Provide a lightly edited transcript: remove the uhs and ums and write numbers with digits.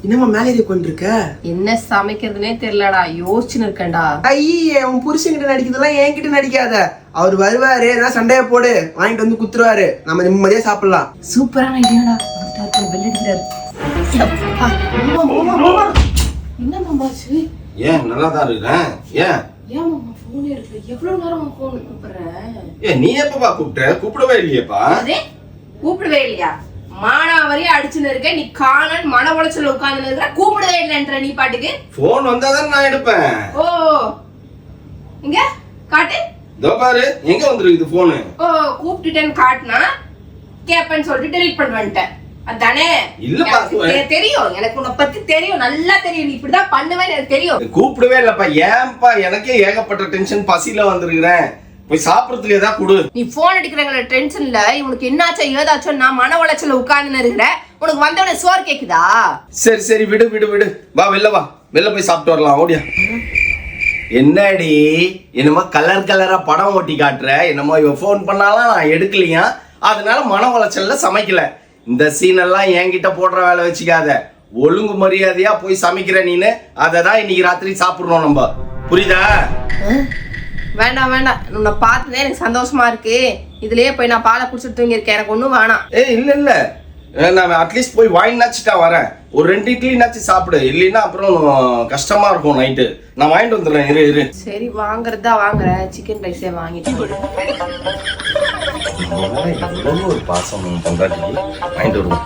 என்னம்மா மேலே கொண்டிருக்க? என்ன சமைக்கிறதுனே தெரியலடா, யோசிச்சுன்னு இருக்கேன்டா. ஐயே, உன் புருஷன்கிட்ட நடிக்கிறதெல்லாம் என்கிட்ட நடிக்காத. அவர் வருவாரு, ஏதாவது சண்டையை போடு, வாங்கிட்டு வந்து குத்துருவாரு, நம்ம நிம்மதியா சாப்பிடலாம். சூப்பரான ஐடியாடா. பெல் அடிக்கிறாரு. என்ன மாமாச்சு? ஏன் நல்லா தான் இருக்கிறேன். ஏன் மாமா போன் எடுக்கல? எவ்வளவு நேரம் போன் கூப்பிடுறேன்? நீ எப்பப்பா கூப்பிட்ட? கூப்பிடவே இல்லையேப்பா. கூப்பிடவே இல்லையா? மானாவரியா அடிச்சுன்னு இருக்க, நீ காணன் மன உளைச்சல உட்கார்ந்து இருக்கிற, கூப்பிடவே இல்லைன்ற நீ பாட்டுக்கு. போன் வந்தாதான் நான் எடுப்பேன். ஓ, இங்க காட்டு. இதோ பாரு, எங்க வந்துருக்கு போனு. ஓ, கூப்பிட்டுட்டேன்னு காட்டுனா கேப்பன்னு சொல்லிட்டு டெலீட் பண்ணி வந்துட்டேன். அதானே? இல்லப்பா, தெரியும், எனக்கு உன்னை பத்தி தெரியும், நல்லா தெரியும். நீ இப்படிதான் பண்ணுவேன்னு எனக்கு தெரியும். கூப்பிடவே இல்லப்பா. ஏன்பா? எனக்கே ஏகப்பட்ட டென்ஷன், பசியில வந்திருக்கிறேன். போய் சாப்பிடறதுக்கு ஏதாவது கொடு. நீ போன் அடிக்கிறவங்கள டென்ஷன்ல இவனுக்கு என்னாச்சோ ஏதாச்சோ நான் மன உளைச்சல உட்கார்ந்து இருக்கிறேன். உனக்கு வந்தவன சோறு கேக்குதா? சரி சரி, விடு விடு விடு. வா வெளில போய் சாப்பிட்டு வரலாம். ஓடியா. என்னடி என்னமோ கலர் கலரா படம் ஓட்டி காட்டுற? என்னமோ இவ போன் பண்ணாலும் நான் எடுக்கலையா, அதனால மன உளைச்சல்ல சமைக்கல. இந்த சீன் எல்லாம் என்கிட்ட போடுற வேலை வச்சுக்காத. ஒழுங்கு மரியாதையா போய் சமைக்கிற நீனு. அததான் இன்னைக்கு ராத்திரி சாப்பிடுறோம் நம்ம. புரியுதா? வேண்டாம் வேண்டாம், உன்னை பார்த்துதான் எனக்கு சந்தோஷமா இருக்கு. இதுலயே போய் நான் பாலை குடிச்சிட்டு தூங்கி இருக்கேன். எனக்கு ஒண்ணும் வேணாம். இல்ல இல்ல, நான் அட்லீஸ்ட் போய் வாங்கினாச்சுட்டா வரேன். ஒரு 2 இட்லினாச்சும் சாப்பிடு, இல்லைன்னா அப்புறம் கஷ்டமா இருக்கும் நைட்டு. நான் வாங்கிட்டு வந்துடுறேன். இரு. சரி, வாங்குறதா வாங்குறேன். சிக்கன் ரைஸே வாங்கிட்டு ஒரு பாசம் பண்றாட்டி வாங்கிட்டு வருவோம்.